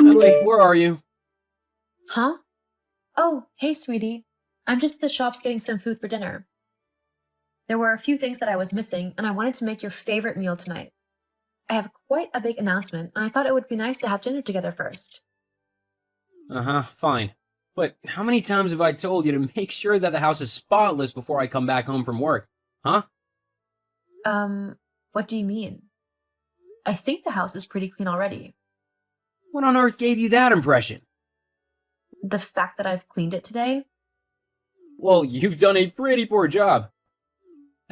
Emily, where are you? Huh? Oh, hey, sweetie. I'm just at the shops getting some food for dinner. There were a few things that I was missing, and I wanted to make your favorite meal tonight. I have quite a big announcement, and I thought it would be nice to have dinner together first. Uh-huh, fine. But how many times have I told you to make sure that the house is spotless before I come back home from work? Huh? What do you mean? I think the house is pretty clean already. What on earth gave you that impression? The fact that I've cleaned it today? Well, you've done a pretty poor job.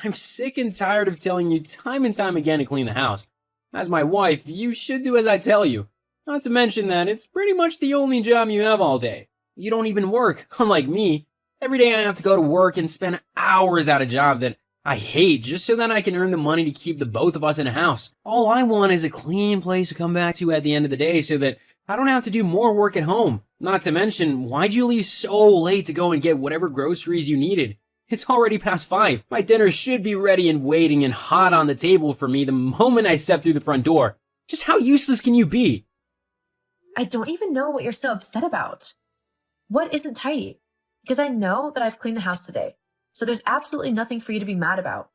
I'm sick and tired of telling you time and time again to clean the house. As my wife, you should do as I tell you. Not to mention that it's pretty much the only job you have all day. You don't even work, unlike me. Every day I have to go to work and spend hours at a job that I hate just so that I can earn the money to keep the both of us in a house. All I want is a clean place to come back to at the end of the day so that I don't have to do more work at home. Not to mention, why'd you leave so late to go and get whatever groceries you needed? It's already past 5. My dinner should be ready and waiting and hot on the table for me the moment I step through the front door. Just how useless can you be? I don't even know what you're so upset about. What isn't tidy? Because I know that I've cleaned the house today, so there's absolutely nothing for you to be mad about.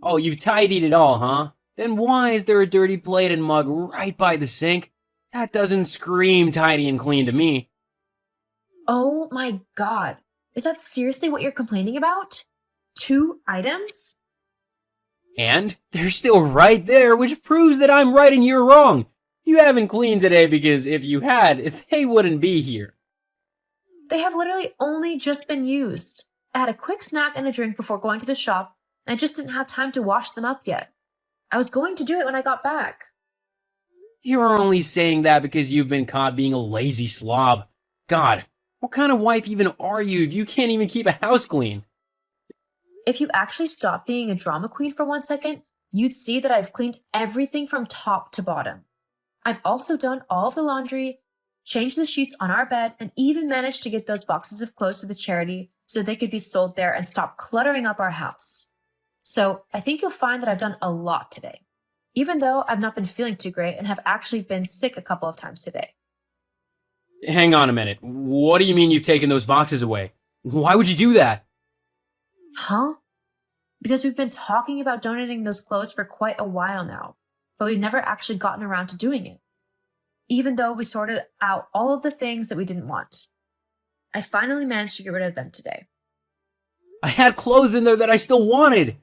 Oh, you've tidied it all, huh? Then why is there a dirty plate and mug right by the sink? That doesn't scream tidy and clean to me. Oh my god. Is that seriously what you're complaining about? 2 items? And they're still right there, which proves that I'm right and you're wrong. You haven't cleaned today because if you had, they wouldn't be here. They have literally only just been used. I had a quick snack and a drink before going to the shop, and I just didn't have time to wash them up yet. I was going to do it when I got back. You're only saying that because you've been caught being a lazy slob. God, what kind of wife even are you if you can't even keep a house clean? If you actually stopped being a drama queen for 1 second, you'd see that I've cleaned everything from top to bottom. I've also done all of the laundry, changed the sheets on our bed, and even managed to get those boxes of clothes to the charity so they could be sold there and stop cluttering up our house. So I think you'll find that I've done a lot today, even though I've not been feeling too great and have actually been sick a couple of times today. Hang on a minute. What do you mean you've taken those boxes away? Why would you do that? Huh? Because we've been talking about donating those clothes for quite a while now, but we've never actually gotten around to doing it. Even though we sorted out all of the things that we didn't want. I finally managed to get rid of them today. I had clothes in there that I still wanted.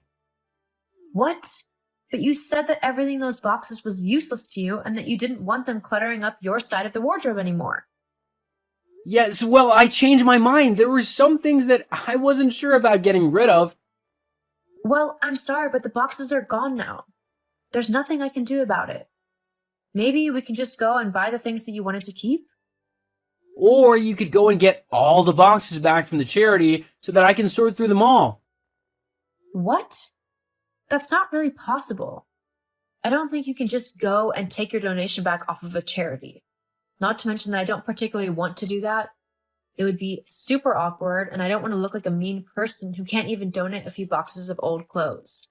What? But you said that everything in those boxes was useless to you and that you didn't want them cluttering up your side of the wardrobe anymore. Yes, well, I changed my mind. There were some things that I wasn't sure about getting rid of. Well, I'm sorry, but the boxes are gone now. There's nothing I can do about it. Maybe we can just go and buy the things that you wanted to keep? Or you could go and get all the boxes back from the charity so that I can sort through them all. What? That's not really possible. I don't think you can just go and take your donation back off of a charity. Not to mention that I don't particularly want to do that. It would be super awkward, and I don't want to look like a mean person who can't even donate a few boxes of old clothes.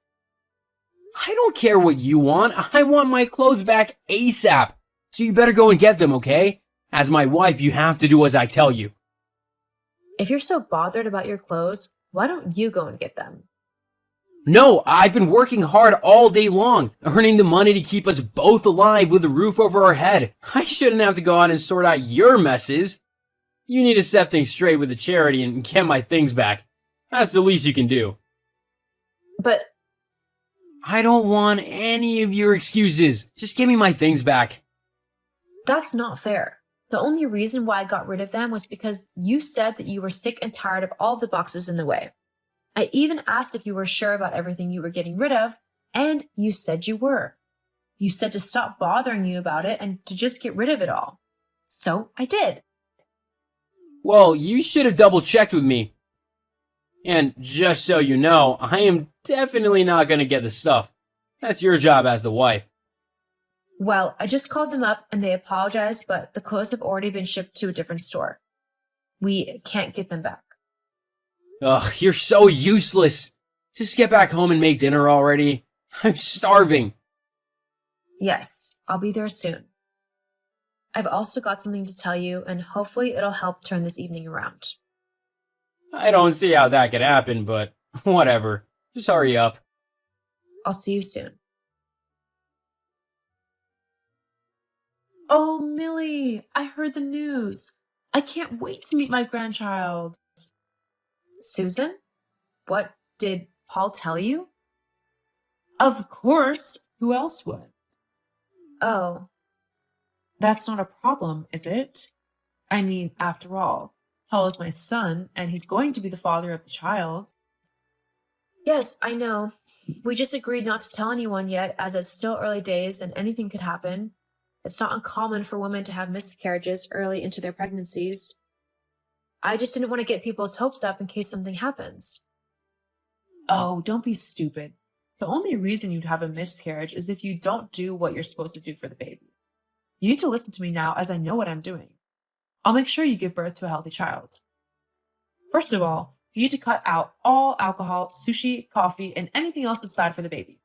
I don't care what you want. I want my clothes back ASAP. So you better go and get them, okay? As my wife, you have to do as I tell you. If you're so bothered about your clothes, why don't you go and get them? No, I've been working hard all day long, earning the money to keep us both alive with a roof over our head. I shouldn't have to go out and sort out your messes. You need to set things straight with the charity and get my things back. That's the least you can do. But I don't want any of your excuses. Just give me my things back. that's not fair. The only reason why I got rid of them was because you said that you were sick and tired of all the boxes in the way. I even asked if you were sure about everything you were getting rid of, and you said you were. You said to stop bothering you about it and to just get rid of it all. So I did. Well, you should have double-checked with me. And just so you know, I am definitely not going to get the stuff. That's your job as the wife. Well, I just called them up and they apologized, but the clothes have already been shipped to a different store. We can't get them back. Ugh, you're so useless. Just get back home and make dinner already. I'm starving. Yes, I'll be there soon. I've also got something to tell you, and hopefully it'll help turn this evening around. I don't see how that could happen, but whatever. Just hurry up. I'll see you soon. Oh, Millie, I heard the news. I can't wait to meet my grandchild. Susan? What did Paul tell you? Of course. Who else would? Oh. That's not a problem, is it? I mean, after all, Paul is my son, and he's going to be the father of the child. Yes, I know. We just agreed not to tell anyone yet, as it's still early days and anything could happen. It's not uncommon for women to have miscarriages early into their pregnancies. I just didn't want to get people's hopes up in case something happens. Oh, don't be stupid. The only reason you'd have a miscarriage is if you don't do what you're supposed to do for the baby. You need to listen to me now, as I know what I'm doing. I'll make sure you give birth to a healthy child. First of all, you need to cut out all alcohol, sushi, coffee, and anything else that's bad for the baby.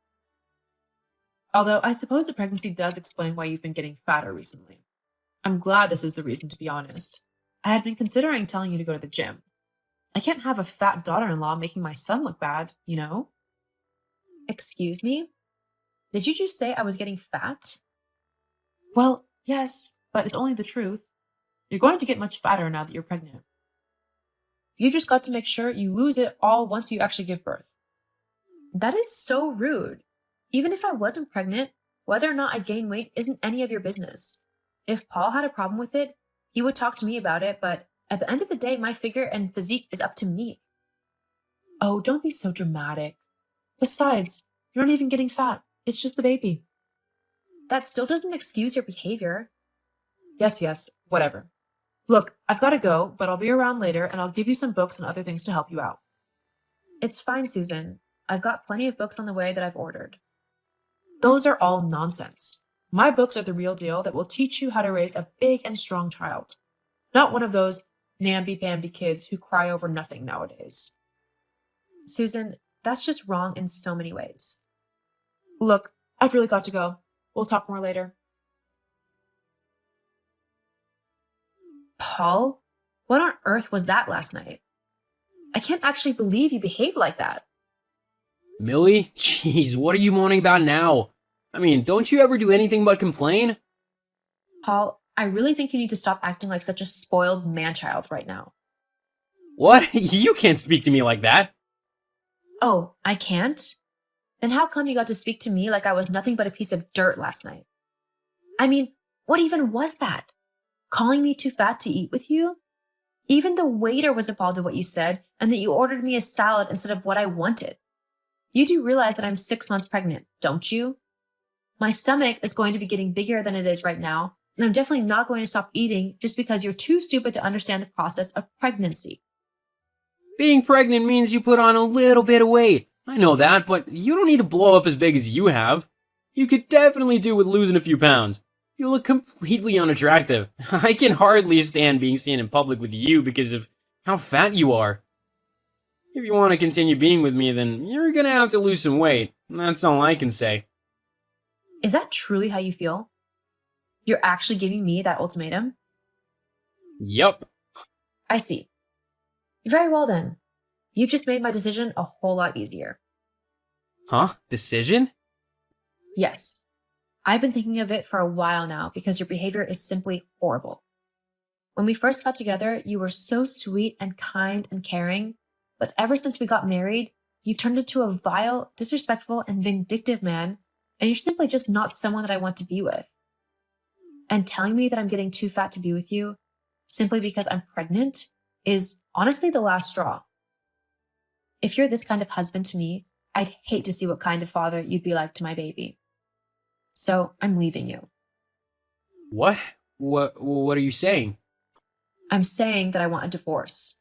Although I suppose the pregnancy does explain why you've been getting fatter recently. I'm glad this is the reason, to be honest. I had been considering telling you to go to the gym. I can't have a fat daughter-in-law making my son look bad, you know? Excuse me? Did you just say I was getting fat? Well, yes, but it's only the truth. You're going to get much fatter now that you're pregnant. You just got to make sure you lose it all once you actually give birth. That is so rude. Even if I wasn't pregnant, whether or not I gain weight isn't any of your business. If Paul had a problem with it, he would talk to me about it, but at the end of the day, my figure and physique is up to me. Oh, don't be so dramatic. Besides, you're not even getting fat. It's just the baby. That still doesn't excuse your behavior. Yes, whatever. Look, I've got to go, but I'll be around later and I'll give you some books and other things to help you out. It's fine, Susan. I've got plenty of books on the way that I've ordered. Those are all nonsense. My books are the real deal that will teach you how to raise a big and strong child. Not one of those namby-pamby kids who cry over nothing nowadays. Susan, that's just wrong in so many ways. Look, I've really got to go. We'll talk more later. Paul? What on earth was that last night? I can't actually believe you behaved like that. Millie? Jeez, what are you moaning about now? I mean, don't you ever do anything but complain? Paul, I really think you need to stop acting like such a spoiled man-child right now. What? You can't speak to me like that. Oh, I can't? Then how come you got to speak to me like I was nothing but a piece of dirt last night? I mean, what even was that? Calling me too fat to eat with you? Even the waiter was appalled at what you said and that you ordered me a salad instead of what I wanted. You do realize that I'm 6 months pregnant, don't you? My stomach is going to be getting bigger than it is right now, and I'm definitely not going to stop eating just because you're too stupid to understand the process of pregnancy. Being pregnant means you put on a little bit of weight. I know that, but you don't need to blow up as big as you have. You could definitely do with losing a few pounds. You look completely unattractive. I can hardly stand being seen in public with you because of how fat you are. If you want to continue being with me, then you're gonna have to lose some weight. That's all I can say. Is that truly how you feel? You're actually giving me that ultimatum? Yup. I see. Very well then. You've just made my decision a whole lot easier. Huh? Decision? Yes. I've been thinking of it for a while now because your behavior is simply horrible. When we first got together, you were so sweet and kind and caring, but ever since we got married, you've turned into a vile, disrespectful, and vindictive man, and you're simply just not someone that I want to be with. And telling me that I'm getting too fat to be with you, simply because I'm pregnant, is honestly the last straw. If you're this kind of husband to me, I'd hate to see what kind of father you'd be like to my baby. So I'm leaving you. What? What are you saying? I'm saying that I want a divorce.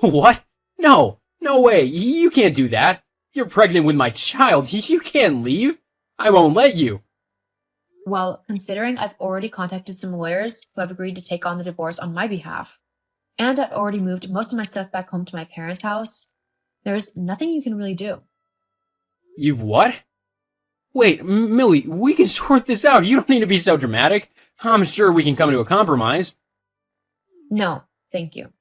What? No way, you can't do that. You're pregnant with my child, you can't leave. I won't let you. Well, considering I've already contacted some lawyers who have agreed to take on the divorce on my behalf, and I've already moved most of my stuff back home to my parents' house, there's nothing you can really do. You've what? Wait, Millie, we can sort this out. You don't need to be so dramatic. I'm sure we can come to a compromise. No, thank you.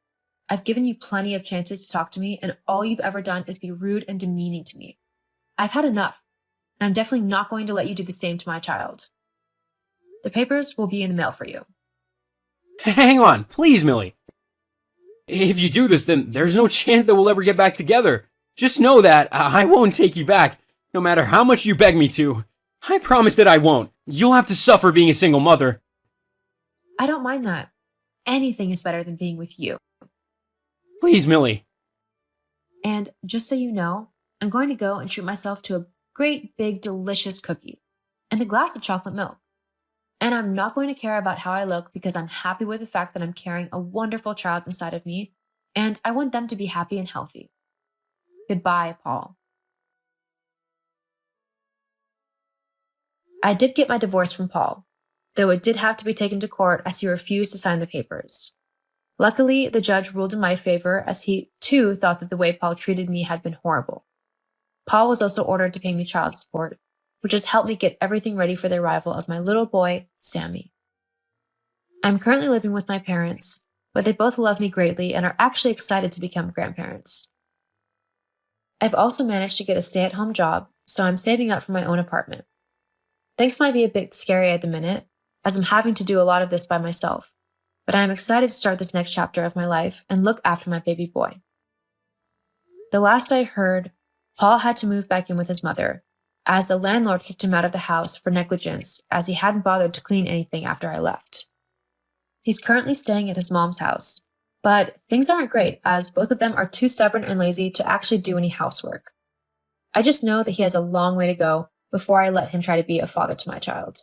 I've given you plenty of chances to talk to me, and all you've ever done is be rude and demeaning to me. I've had enough, and I'm definitely not going to let you do the same to my child. The papers will be in the mail for you. Hang on, please, Millie. If you do this, then there's no chance that we'll ever get back together. Just know that I won't take you back, no matter how much you beg me to. I promise that I won't. You'll have to suffer being a single mother. I don't mind that. Anything is better than being with you. Please, Millie. And just so you know, I'm going to go and treat myself to a great, big, delicious cookie and a glass of chocolate milk. And I'm not going to care about how I look because I'm happy with the fact that I'm carrying a wonderful child inside of me, and I want them to be happy and healthy. Goodbye, Paul. I did get my divorce from Paul, though it did have to be taken to court as he refused to sign the papers. Luckily, the judge ruled in my favor as he, too, thought that the way Paul treated me had been horrible. Paul was also ordered to pay me child support, which has helped me get everything ready for the arrival of my little boy, Sammy. I'm currently living with my parents, but they both love me greatly and are actually excited to become grandparents. I've also managed to get a stay-at-home job, so I'm saving up for my own apartment. Things might be a bit scary at the minute, as I'm having to do a lot of this by myself, but I am excited to start this next chapter of my life and look after my baby boy. The last I heard, Paul had to move back in with his mother, as the landlord kicked him out of the house for negligence as he hadn't bothered to clean anything after I left. He's currently staying at his mom's house, but things aren't great as both of them are too stubborn and lazy to actually do any housework. I just know that he has a long way to go before I let him try to be a father to my child.